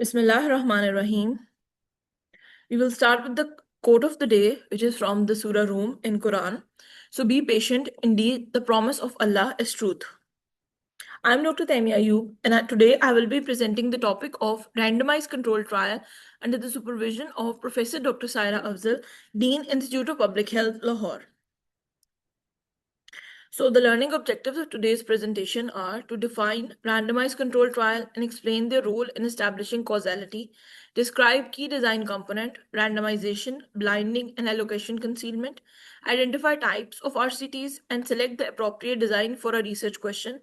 Bismillah ar-Rahman ar-Rahim. We will start with the quote of the day, which is from the Surah Rum in Quran. So be patient. Indeed, the promise of Allah is truth. I'm Dr. Taimia Ayub, and today I will be presenting the topic of randomized control trial under the supervision of Professor Dr. Saira Afzal, Dean, Institute of Public Health, Lahore. So the learning objectives of today's presentation are to define randomized control trial and explain their role in establishing causality, describe key design component, randomization, blinding and allocation concealment, identify types of RCTs and select the appropriate design for a research question,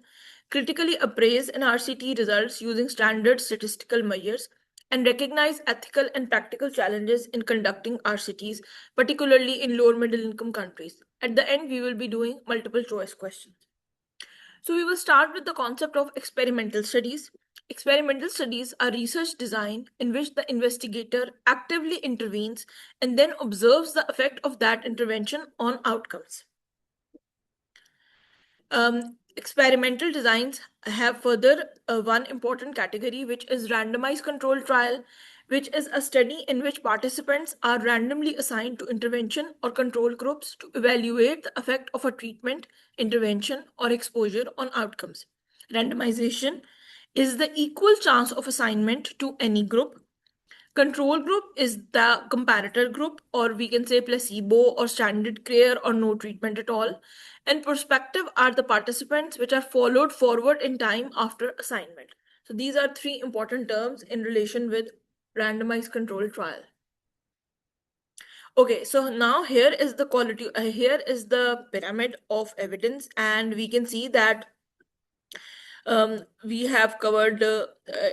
critically appraise an RCT results using standard statistical measures, and recognize ethical and practical challenges in conducting RCTs, particularly in lower middle income countries. At the end, we will be doing multiple choice questions. So, we will start with the concept of experimental studies. Experimental studies are research design in which the investigator actively intervenes and then observes the effect of that intervention on outcomes. Experimental designs have further one important category, which is randomized control trial, which is a study in which participants are randomly assigned to intervention or control groups to evaluate the effect of a treatment, intervention, or exposure on outcomes. Randomization is the equal chance of assignment to any group. Control group is the comparator group, or we can say placebo or standard care or no treatment at all. And prospective are the participants which are followed forward in time after assignment. So these are three important terms in relation with randomized control trial. Okay, so now here is the here is the pyramid of evidence, and we can see that we have covered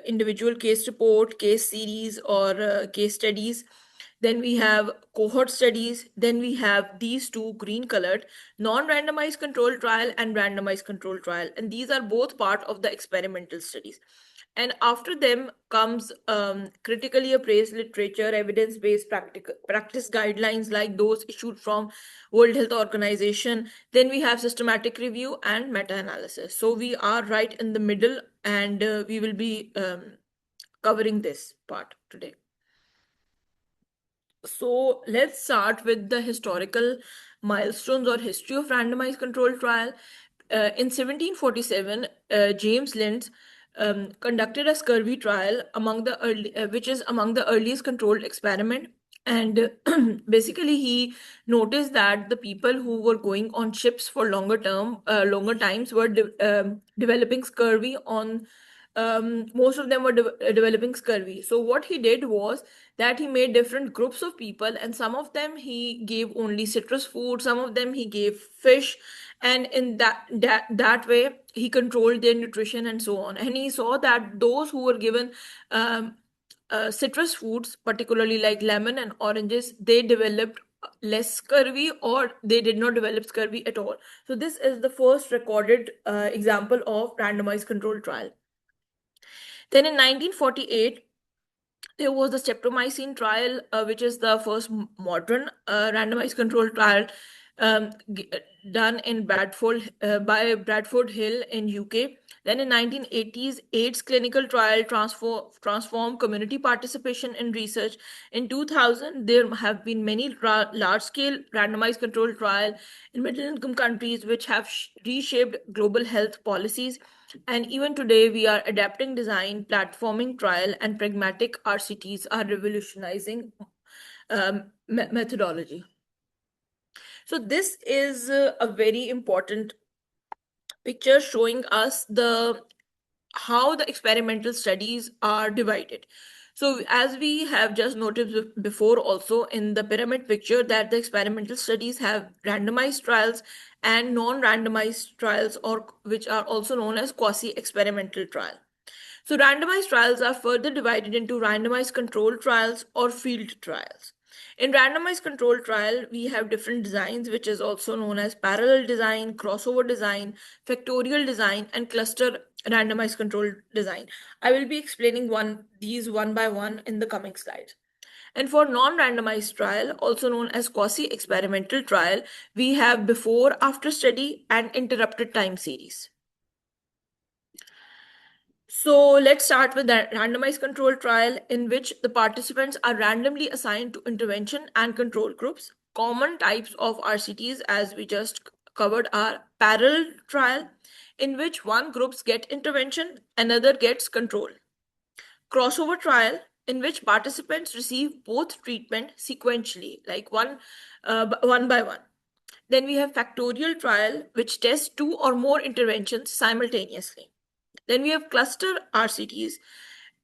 individual case report, case series, or case studies. Then we have cohort studies. Then we have these two green colored non-randomized control trial and randomized control trial. And these are both part of the experimental studies. And after them comes critically appraised literature, evidence-based practice guidelines like those issued from World Health Organization. Then we have systematic review and meta-analysis. So we are right in the middle, and we will be covering this part today. So let's start with the historical milestones or history of randomized control trial. In 1747, James Lind conducted a scurvy trial which is among the earliest controlled experiment. And basically, he noticed that the people who were going on ships for longer times were developing scurvy on. Most of them were developing scurvy. So what he did was that he made different groups of people, and some of them he gave only citrus food, some of them he gave fish, and in that way he controlled their nutrition and so on. And he saw that those who were given citrus foods, particularly like lemon and oranges, they developed less scurvy or they did not develop scurvy at all. So this is the first recorded example of randomized control trial. Then in 1948, there was the streptomycin trial, which is the first modern randomized control trial um, g- done in by Bradford Hill in UK. Then in 1980s, AIDS clinical trial transformed community participation in research. In 2000, there have been many large-scale randomized control trial in middle-income countries which have reshaped global health policies. And even today, we are adapting design, platforming trial, and pragmatic RCTs are revolutionizing methodology. So this is a very important picture showing us the how the experimental studies are divided. So as we have just noted before also in the pyramid picture, that the experimental studies have randomized trials and non-randomized trials, or which are also known as quasi-experimental trial. So randomized trials are further divided into randomized control trials or field trials. In randomized control trial, we have different designs, which is also known as parallel design, crossover design, factorial design, and cluster randomized control design. I will be explaining these one by one in the coming slides. And for non-randomized trial, also known as quasi-experimental trial, we have before, after study, and interrupted time series. So let's start with that randomized control trial in which the participants are randomly assigned to intervention and control groups. Common types of RCTs, as we just covered, are parallel trial, in which one groups get intervention, another gets control. Crossover trial, in which participants receive both treatment sequentially, like one by one. Then we have factorial trial, which tests two or more interventions simultaneously. Then we have cluster RCTs,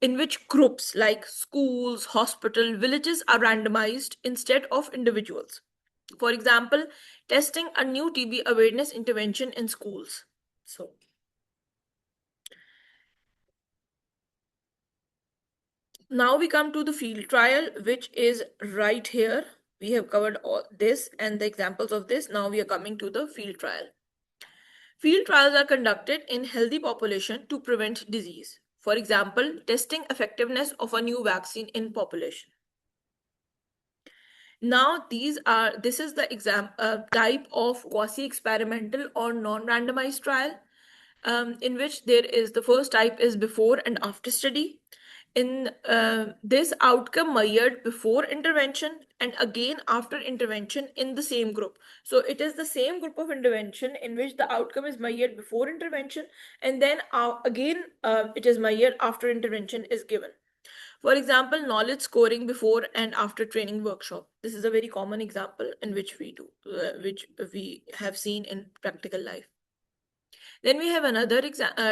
in which groups like schools, hospital, villages are randomized instead of individuals. For example, testing a new TB awareness intervention in schools. So now we come to the field trial, which is right here. We have covered all this and the examples of this. Now we are coming to the field trial. Field trials are conducted in healthy population to prevent disease. For example, testing effectiveness of a new vaccine in population. Now this is the type of quasi-experimental or non-randomized trial, in which there is the first type is before and after study. In this outcome measured before intervention and again after intervention in the same group. So it is the same group of intervention in which the outcome is measured before intervention, and then again it is measured after intervention is given. For example, knowledge scoring before and after training workshop. This is a very common example in which which we have seen in practical life. Then we have another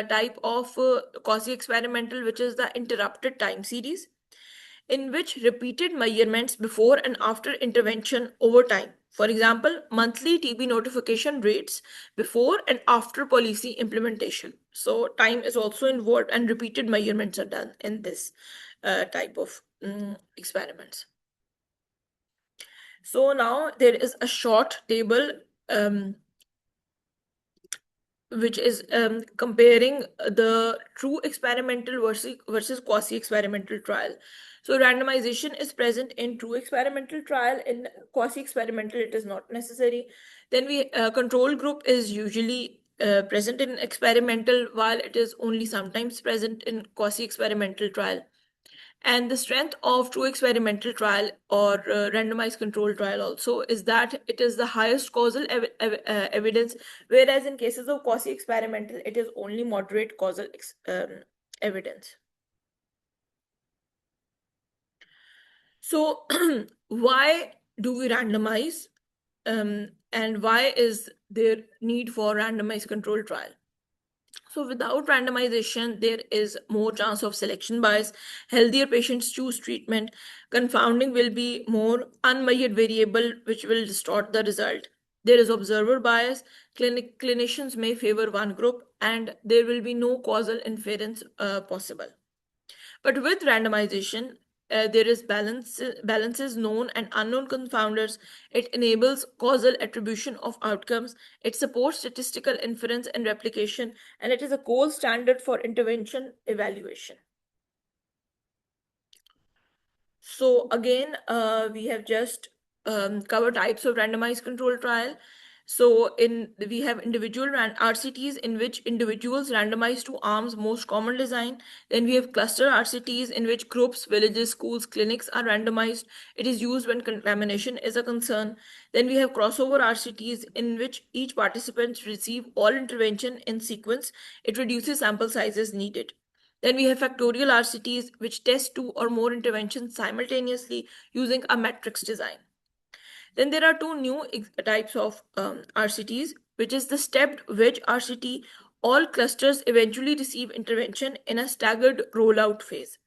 type of quasi-experimental, which is the interrupted time series, in which repeated measurements before and after intervention over time. For example, monthly TB notification rates before and after policy implementation. So time is also involved and repeated measurements are done in this type of experiments. So now there is a short table which is comparing the true experimental versus quasi-experimental trial. So randomization is present in true experimental trial. In quasi-experimental, it is not necessary. Then we control group is usually present in experimental, while it is only sometimes present in quasi-experimental trial. And the strength of true experimental trial or randomized control trial also is that it is the highest causal evidence, whereas in cases of quasi experimental, it is only moderate causal evidence. So, why do we randomize? And why is there need for randomized control trial? So without randomization, there is more chance of selection bias. Healthier patients choose treatment. Confounding will be more unmeasured variable, which will distort the result. There is observer bias. Clinicians may favor one group, and there will be no causal inference possible. But with randomization, there is balances, known and unknown confounders. It enables causal attribution of outcomes. It supports statistical inference and replication, and it is a gold standard for intervention evaluation. So again, we have just covered types of randomized control trial. So we have individual RCTs in which individuals randomized to arms, most common design. Then we have cluster RCTs in which groups, villages, schools, clinics are randomized. It is used when contamination is a concern. Then we have crossover RCTs in which each participant receive all intervention in sequence. It reduces sample sizes needed. Then we have factorial RCTs, which test two or more interventions simultaneously using a matrix design. Then there are two new types of RCTs, which is the stepped wedge RCT. All clusters eventually receive intervention in a staggered rollout phase.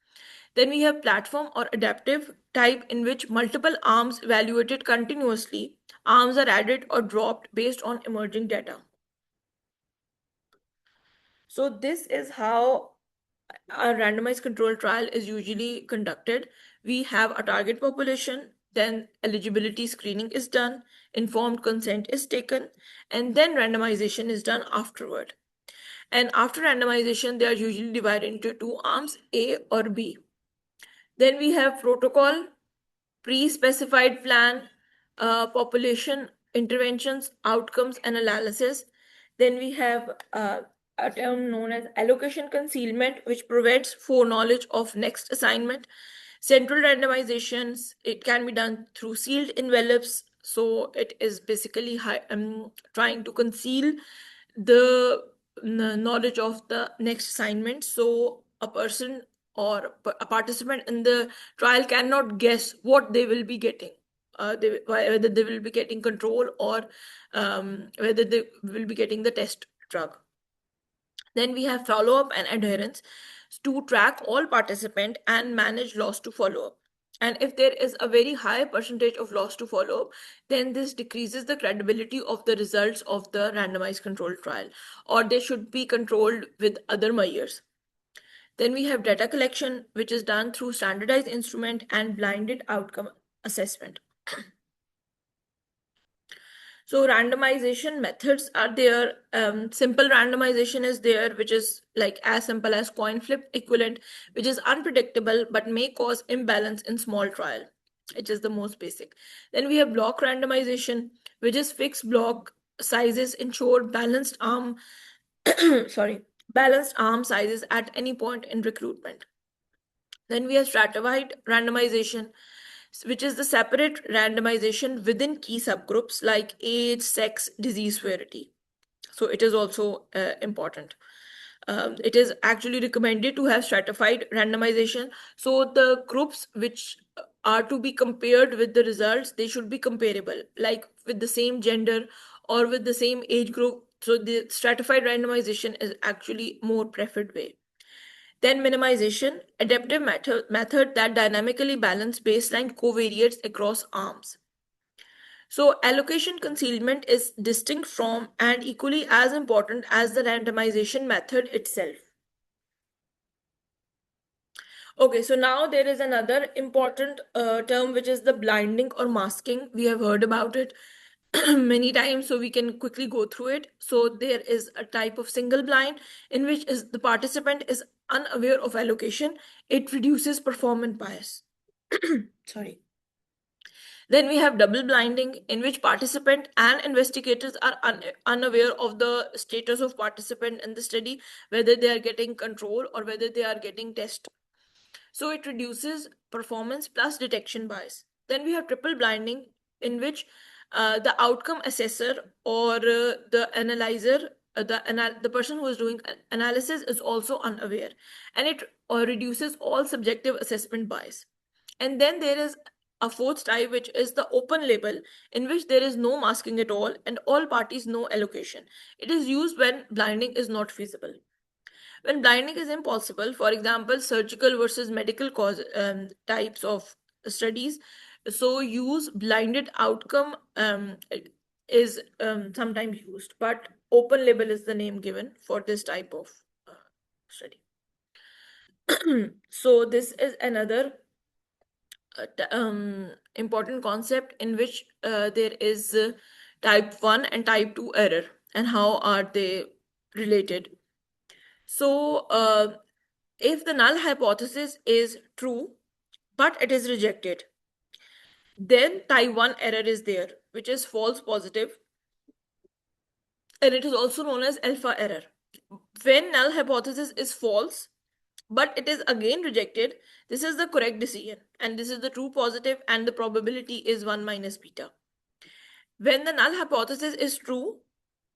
Then we have platform or adaptive type, in which multiple arms evaluated continuously. Arms are added or dropped based on emerging data. So this is how a randomized control trial is usually conducted. We have a target population, then eligibility screening is done, informed consent is taken, and then randomization is done afterward. And after randomization, they are usually divided into two arms, A or B. Then we have protocol, pre-specified plan, population interventions, outcomes and analysis. Then we have a term known as allocation concealment, which prevents foreknowledge of next assignment. Central randomizations, it can be done through sealed envelopes. So it is basically trying to conceal the knowledge of the next assignment. So a person or a participant in the trial cannot guess what they will be getting. Whether they will be getting control or whether they will be getting the test drug. Then we have follow up and adherence to track all participant and manage loss to follow up. And if there is a very high percentage of loss to follow up, then this decreases the credibility of the results of the randomized controlled trial, or they should be controlled with other measures. Then we have data collection, which is done through standardized instrument and blinded outcome assessment. So randomization methods are there. Simple randomization is there, which is like as simple as coin flip equivalent, which is unpredictable but may cause imbalance in small trial, which is the most basic. Then we have block randomization, which is fixed block sizes ensure balanced arm, sorry, balanced arm sizes at any point in recruitment. Then we have stratified randomization, which is the separate randomization within key subgroups like age, sex, disease severity. So it is also important. It is actually recommended to have stratified randomization. So the groups which are to be compared with the results, they should be comparable, like with the same gender or with the same age group. So the stratified randomization is actually more preferred way. Then minimization, adaptive method that dynamically balance baseline covariates across arms. So allocation concealment is distinct from and equally as important as the randomization method itself. Okay, so now there is another important term, which is the blinding or masking. We have heard about it many times, so we can quickly go through it. So there is a type of single blind in which is the participant is unaware of allocation. It reduces performance bias. Sorry. Then we have double blinding, in which participant and investigators are unaware of the status of participant in the study, whether they are getting control or whether they are getting test. So it reduces performance plus detection bias. Then we have triple blinding, in which the outcome assessor or the analyzer, the person who is doing analysis is also unaware, and it reduces all subjective assessment bias. And then there is a fourth type, which is the open label, in which there is no masking at all and all parties know allocation. It is used when blinding is not feasible. When blinding is impossible, for example, surgical versus medical cause types of studies, so use blinded outcome is sometimes used, but open label is the name given for this type of study. So this is another important concept in which there is type 1 and type 2 error, and how are they related. So if the null hypothesis is true but it is rejected, then type 1 error is there, which is false positive, and it is also known as alpha error. When null hypothesis is false but it is again rejected, this is the correct decision, and this is the true positive, and the probability is 1 minus beta. When the null hypothesis is true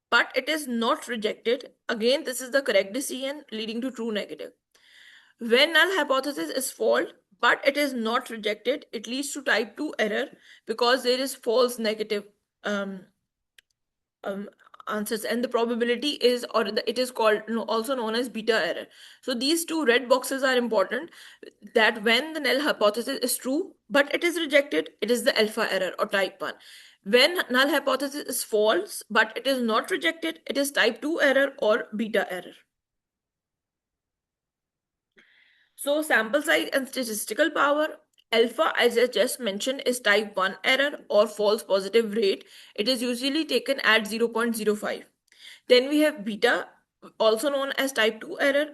but it is not rejected, again this is the correct decision, leading to true negative. When null hypothesis is false but it is not rejected, it leads to type 2 error, because there is false negative um, answers, and the probability is, it is called, also known as beta error. So these two red boxes are important, that when the null hypothesis is true but it is rejected, it is the alpha error or type 1. When null hypothesis is false but it is not rejected, it is type 2 error or beta error. So sample size and statistical power. Alpha, as I just mentioned, is type 1 error or false positive rate. It is usually taken at 0.05. Then we have beta, also known as type 2 error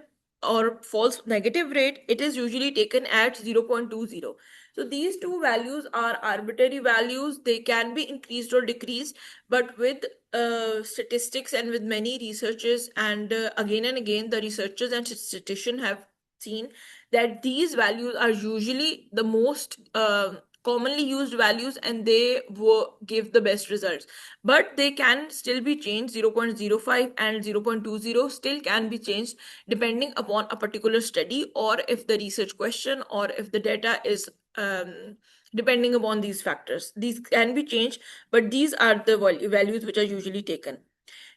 or false negative rate. It is usually taken at 0.20. So these two values are arbitrary values. They can be increased or decreased, but with statistics and with many researchers, and again and again, the researchers and statisticians have seen that these values are usually the most commonly used values, and they will give the best results. But they can still be changed. 0.05 and 0.20 still can be changed depending upon a particular study, or if the research question, or if the data is depending upon these factors. These can be changed, but these are the values which are usually taken.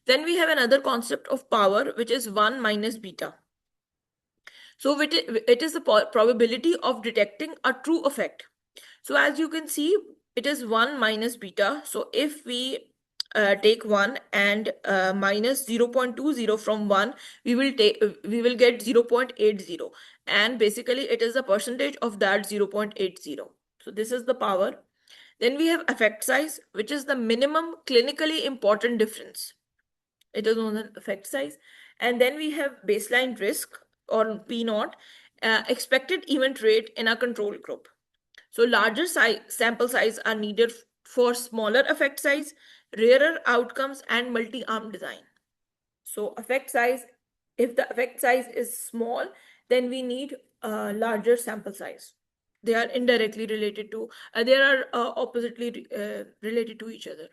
Then we have another concept of power, which is 1 minus beta. So it is the probability of detecting a true effect. So as you can see, it is 1 minus beta. So if we take 1 and minus 0.20 from 1, we will get 0.80, and basically it is the percentage of that 0.80. So this is the power. Then we have effect size, which is the minimum clinically important difference. It is known as effect size. And then we have baseline risk, or P naught, expected event rate in a control group. So larger sample size are needed for smaller effect size, rarer outcomes, and multi-arm design. So effect size, if the effect size is small, then we need a larger sample size. They are indirectly related to, they are oppositely related to each other.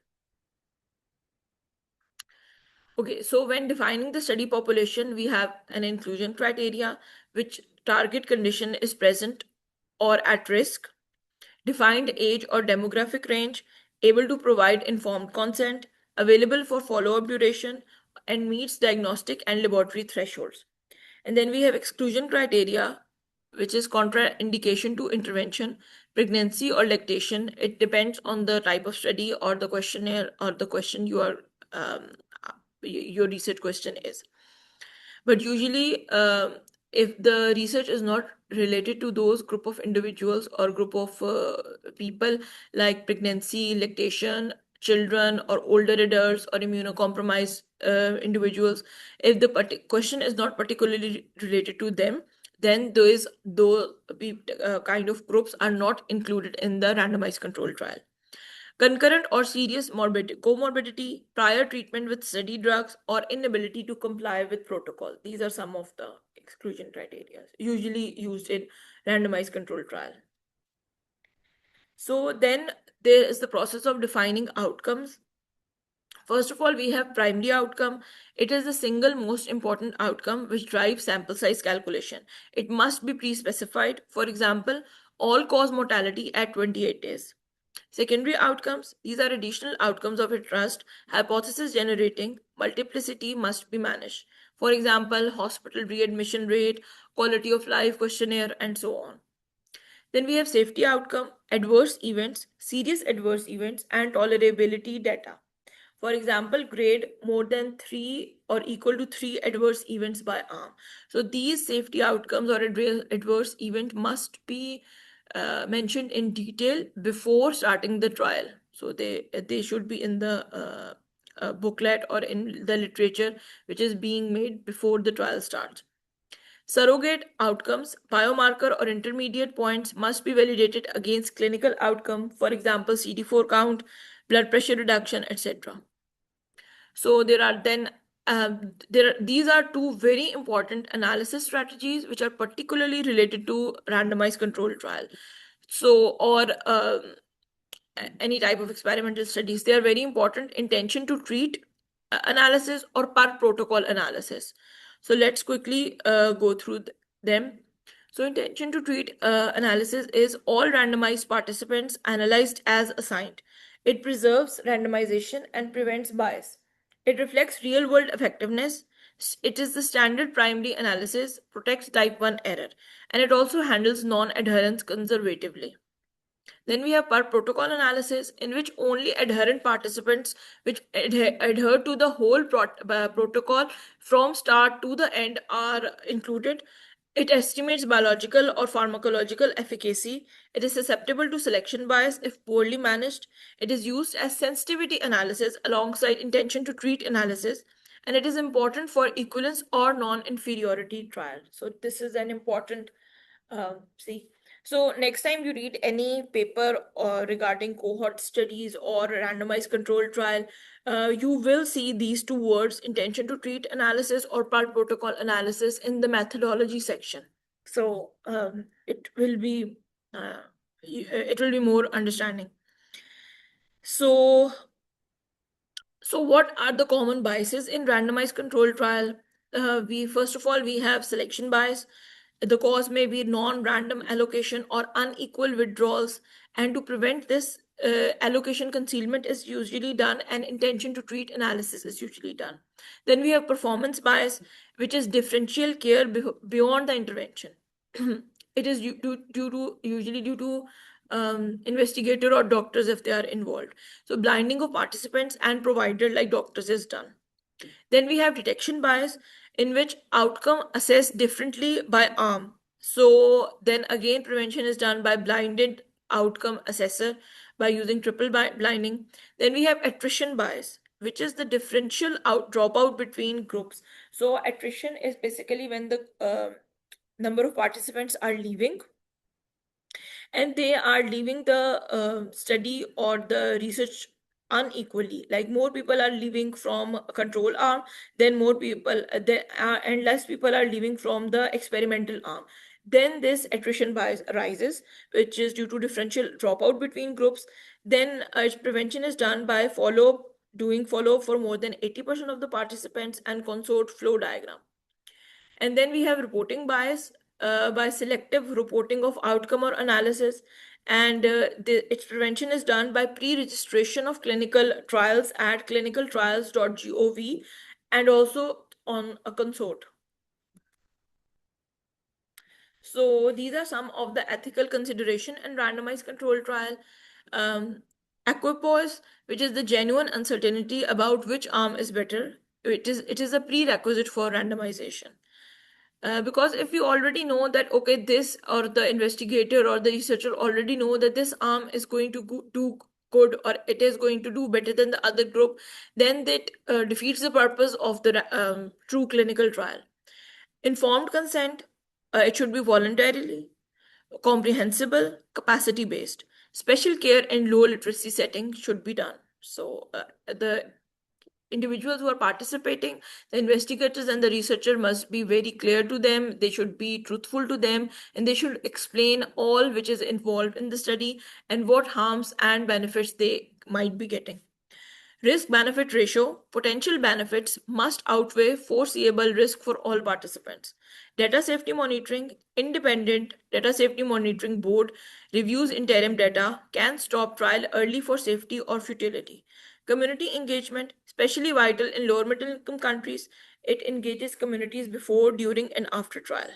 Okay, so when defining the study population, we have an inclusion criteria, which target condition is present or at risk, defined age or demographic range, able to provide informed consent, available for follow-up duration, and meets diagnostic and laboratory thresholds. And then we have exclusion criteria, which is contraindication to intervention, pregnancy or lactation. It depends on the type of study or the questionnaire or the question you are your research question is. But usually, if the research is not related to those group of individuals or group of people, like pregnancy, lactation, children, or older adults, or immunocompromised individuals, if the question is not particularly related to them, then those kind of groups are not included in the randomized control trial. Concurrent or serious comorbidity, prior treatment with study drugs, or inability to comply with protocol. These are some of the exclusion criteria usually used in randomized control trial. So then there is the process of defining outcomes. First of all, we have primary outcome. It is the single most important outcome which drives sample size calculation. It must be pre-specified. For example, all-cause mortality at 28 days. Secondary outcomes, these are additional outcomes of interest. Hypothesis generating, multiplicity must be managed. For example, hospital readmission rate, quality of life questionnaire, and so on. Then we have safety outcome, adverse events, serious adverse events, and tolerability data. For example, grade more than 3 or equal to 3 adverse events by arm. So these safety outcomes or adverse event must be mentioned in detail before starting the trial. So they should be in the booklet or in the literature which is being made before the trial starts. Surrogate outcomes, biomarker or intermediate points must be validated against clinical outcome, for example, CD4 count, blood pressure reduction, etc. So there are then these are two very important analysis strategies which are particularly related to randomized controlled trial. So or any type of experimental studies, they are very important. Intention to treat analysis or per protocol analysis. So let's quickly go through them. So intention to treat analysis is all randomized participants analyzed as assigned. It preserves randomization and prevents bias. It reflects real world effectiveness. It is the standard primary analysis, protects type 1 error, and it also handles non adherence conservatively. Then we have per protocol analysis, in which only adherent participants which adhere to the whole protocol from start to the end are included. It estimates biological or pharmacological efficacy. It is susceptible to selection bias if poorly managed. It is used as sensitivity analysis alongside intention to treat analysis. And it is important for equivalence or non inferiority trial. So, this is an important see. So next time you read any paper regarding cohort studies or randomized control trial, you will see these two words, intention to treat analysis or part protocol analysis, in the methodology section. So uh, it will be more understanding. So what are the common biases in randomized control trial? We First of all, we have selection bias. The cause may be non-random allocation or unequal withdrawals, and to prevent this, allocation concealment is usually done, and intention to treat analysis is usually done. Then we have performance bias, which is differential care beyond the intervention. It is due to usually due to investigator or doctors if they are involved. So blinding of participants and provider like doctors is done. Then we have detection bias, in which outcome assessed differently by arm. So then again, prevention is done by blinded outcome assessor by using triple blinding. Then we have attrition bias, which is the differential dropout between groups. So attrition is basically when the number of participants are leaving, and they are leaving the study or the research unequally. Like more people are leaving from a control arm, then more people and less people are leaving from the experimental arm. Then this attrition bias arises, which is due to differential dropout between groups. Then its prevention is done by doing follow up for more than 80% of the participants and consort flow diagram. And then we have reporting bias, by selective reporting of outcome or analysis. And its prevention is done by pre-registration of clinical trials at clinicaltrials.gov, and also on a consort. So these are some of the ethical consideration and randomized control trial. Um, Equipoise, which is the genuine uncertainty about which arm is better. It is a prerequisite for randomization. Because if you already know that, okay, this or the investigator or the researcher already know that this arm is going to do good, or it is going to do better than the other group, then that defeats the purpose of the true clinical trial. Informed consent, it should be voluntarily, comprehensible, capacity based. Special care in low literacy settings should be done. So the individuals who are participating, the investigators and the researcher, must be very clear to them. They should be truthful to them, and they should explain all which is involved in the study and what harms and benefits they might be getting. Risk benefit ratio, potential benefits must outweigh foreseeable risk for all participants. Data safety monitoring, independent data safety monitoring board reviews interim data, can stop trial early for safety or futility. Community engagement, especially vital in lower middle income countries, it engages communities before, during, and after trial.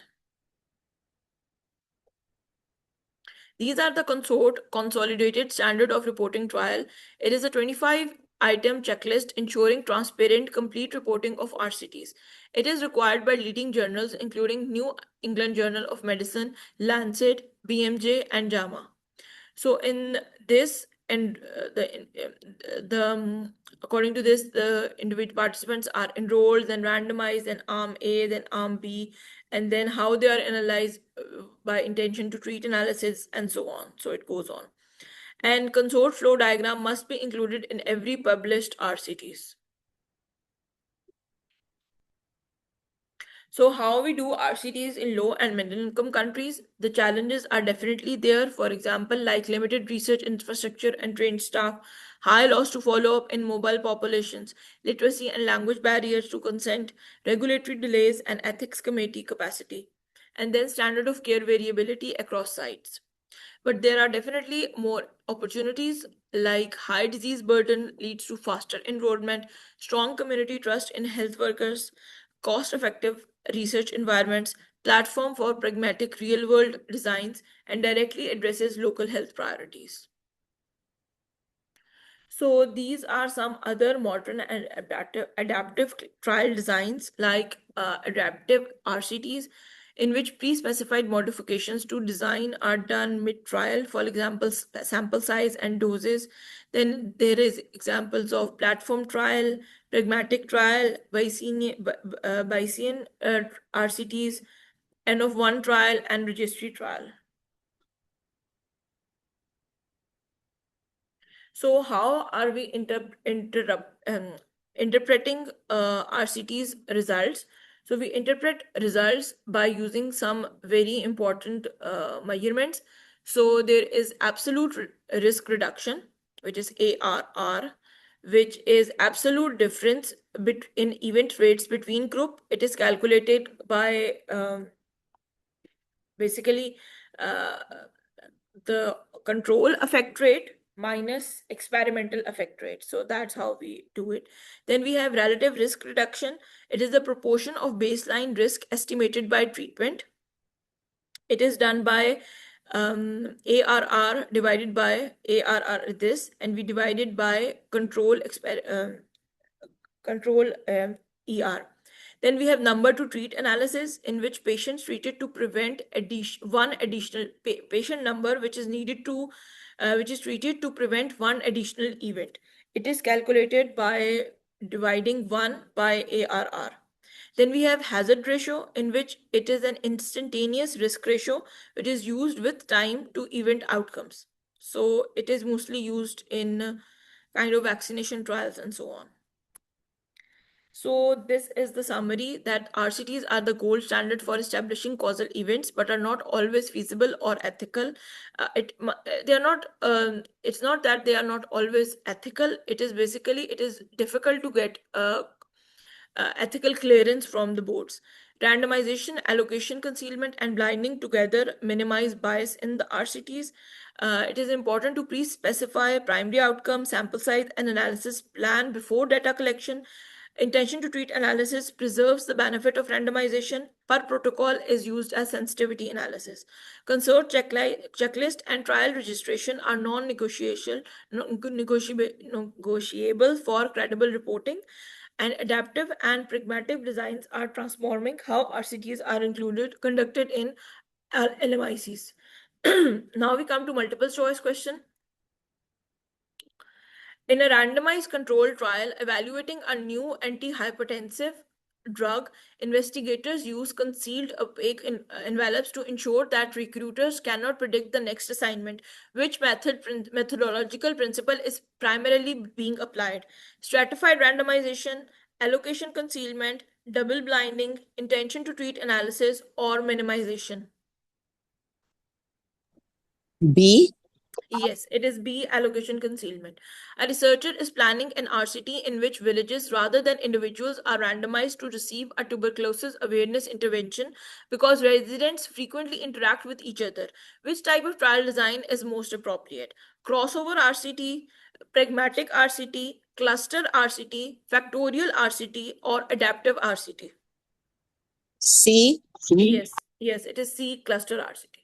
These are the consolidated standard of reporting trial. It is a 25-item checklist ensuring transparent, complete reporting of RCTs. It is required by leading journals including New England Journal of Medicine, Lancet, BMJ, and JAMA. So in this, and the according to this, the individual participants are enrolled, then randomized, then arm A, then arm B, and then how they are analyzed by intention to treat analysis, and so on. So it goes on. And consort flow diagram must be included in every published RCTs. So, how we do RCTs in low and middle income countries? The challenges are definitely there. For example, like limited research infrastructure and trained staff, high loss to follow up in mobile populations, literacy and language barriers to consent, regulatory delays, and ethics committee capacity. And then standard of care variability across sites. But there are definitely more opportunities, like high disease burden leads to faster enrollment, strong community trust in health workers, cost effective research environments, platform for pragmatic real world designs, and directly addresses local health priorities. So these are some other modern and adaptive trial designs, like adaptive RCTs, in which pre-specified modifications to design are done mid-trial, for example, sample size and doses. Then there is examples of platform trial, pragmatic trial, Bayesian RCTs, N of one trial, and registry trial. So how are we interpreting RCT's results? So we interpret results by using some very important measurements. So there is absolute risk reduction, which is ARR, which is absolute difference in event rates between group. It is calculated by basically uh, the control effect rate minus experimental effect rate. So that's how we do it. Then we have relative risk reduction. It is the proportion of baseline risk estimated by treatment. It is done by ARR divided by ARR this, and we divide it by control ER. Then we have number to treat analysis, in which patients treated to prevent one additional patient number, which is needed to which is treated to prevent one additional event. It is calculated by dividing 1 by ARR. Then we have hazard ratio, in which it is an instantaneous risk ratio, which is used with time to event outcomes. So it is mostly used in kind of vaccination trials and so on. So this is the summary that RCTs are the gold standard for establishing causal events, but are not always feasible or ethical. They are not. It's not that they are not always ethical. It is basically it is difficult to get ethical clearance from the boards. Randomization, allocation, concealment, and blinding together minimize bias in the RCTs. It is important to pre-specify primary outcome, sample size, and analysis plan before data collection. Intention to treat analysis preserves the benefit of randomization. Per protocol is used as sensitivity analysis. Consort checklist and trial registration are negotiable for credible reporting, and adaptive and pragmatic designs are transforming how RCTs are conducted in LMICs. Now we come to multiple choice question. In a randomized controlled trial evaluating a new antihypertensive drug, investigators use concealed opaque envelopes to ensure that recruiters cannot predict the next assignment. Which methodological principle is primarily being applied? Stratified randomization, allocation concealment, double blinding, intention to treat analysis, or minimization? B. Yes, it is B, allocation concealment. A researcher is planning an RCT in which villages rather than individuals are randomized to receive a tuberculosis awareness intervention because residents frequently interact with each other. Which type of trial design is most appropriate? Crossover RCT, pragmatic RCT, cluster RCT, factorial RCT, or adaptive RCT? C. Yes, it is C, cluster RCT.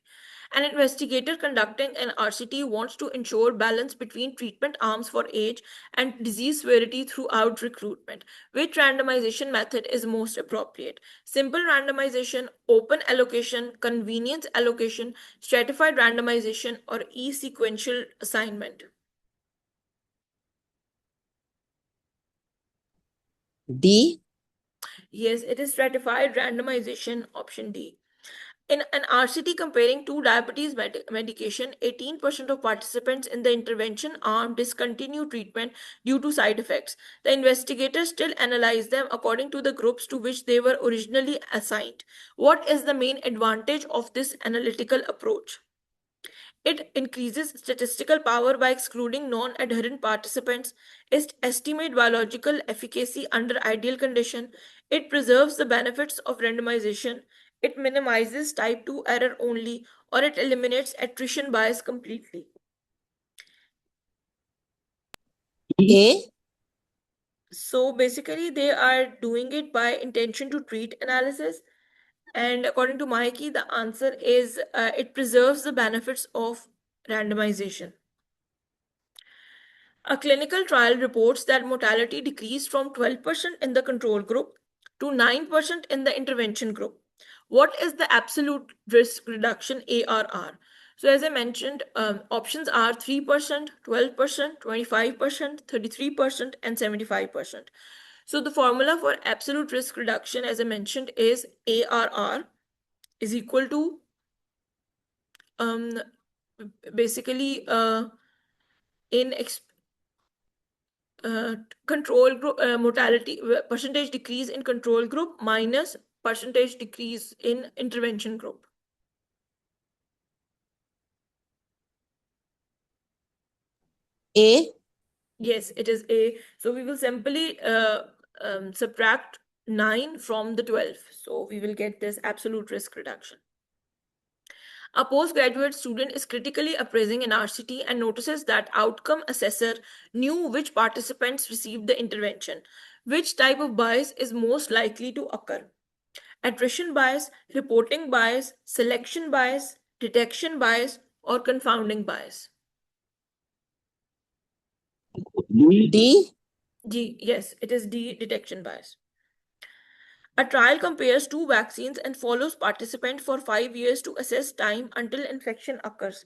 An investigator conducting an RCT wants to ensure balance between treatment arms for age and disease severity throughout recruitment. Which randomization method is most appropriate? Simple randomization, open allocation, convenience allocation, stratified randomization, or sequential assignment? D. Yes, it is stratified randomization, option D. In an RCT comparing two diabetes medication, 18% of participants in the intervention arm discontinued treatment due to side effects. The investigators still analyzed them according to the groups to which they were originally assigned. What is the main advantage of this analytical approach? It increases statistical power by excluding non adherent participants. It estimates biological efficacy under ideal condition. It preserves the benefits of randomization. It minimizes type 2 error only, or it eliminates attrition bias completely. A. So basically, they are doing it by intention to treat analysis. And according to Mikey, the answer is it preserves the benefits of randomization. A clinical trial reports that mortality decreased from 12% in the control group to 9% in the intervention group. What is the absolute risk reduction ARR? So, as I mentioned, options are 3%, 12%, 25%, 33%, and 75%. So, the formula for absolute risk reduction, as I mentioned, is ARR is equal to um, basically in control group mortality percentage decrease in control group minus percentage decrease in intervention group? A. Yes, it is A. So we will simply subtract 9 from the 12. So we will get this absolute risk reduction. A postgraduate student is critically appraising an RCT and notices that outcome assessor knew which participants received the intervention. Which type of bias is most likely to occur? Attrition bias, reporting bias, selection bias, detection bias, or confounding bias? D. D, yes, it is D, detection bias. A trial compares two vaccines and follows participants for 5 years to assess time until infection occurs.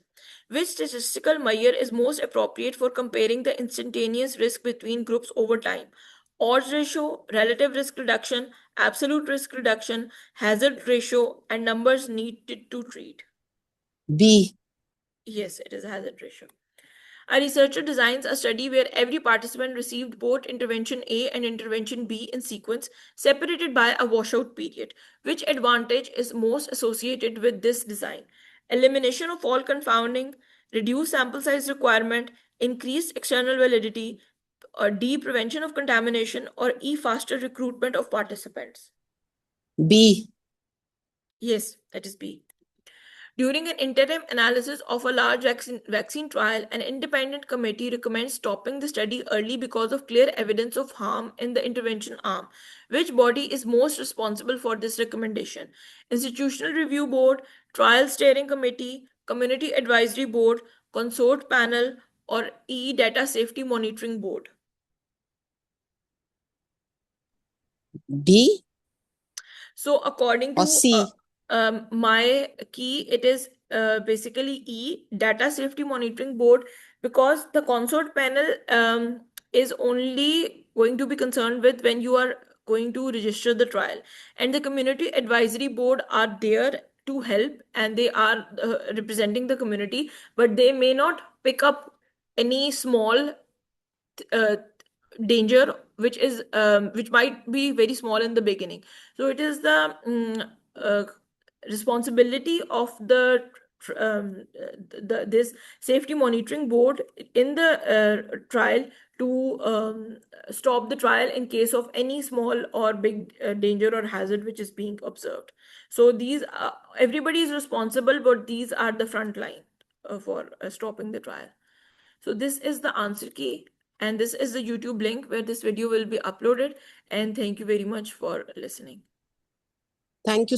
Which statistical measure is most appropriate for comparing the instantaneous risk between groups over time? Odds ratio, relative risk reduction, absolute risk reduction, hazard ratio, and numbers needed to treat. B. Yes, it is hazard ratio. A researcher designs a study where every participant received both intervention A and intervention B in sequence, separated by a washout period. Which advantage is most associated with this design? Elimination of all confounding, reduced sample size requirement, increased external validity, or D, prevention of contamination, or E, faster recruitment of participants? B. Yes, that is B. During an interim analysis of a large vaccine trial, an independent committee recommends stopping the study early because of clear evidence of harm in the intervention arm. Which body is most responsible for this recommendation? Institutional Review Board, Trial Steering Committee, Community Advisory Board, Consort Panel, or E, Data Safety Monitoring Board? D. So, according Or to C. my key, it is basically E, Data Safety Monitoring Board, because the consort panel is only going to be concerned with when you are going to register the trial, and the Community Advisory Board are there to help, and they are representing the community, but they may not pick up any small uh, danger which might be very small in the beginning. So it is the uh, responsibility of this safety monitoring board in the trial to stop the trial in case of any small or big danger or hazard which is being observed. So these everybody is responsible, but these are the front line for stopping the trial. So this is the answer key, and this is the YouTube link where this video will be uploaded. And thank you very much for listening. Thank you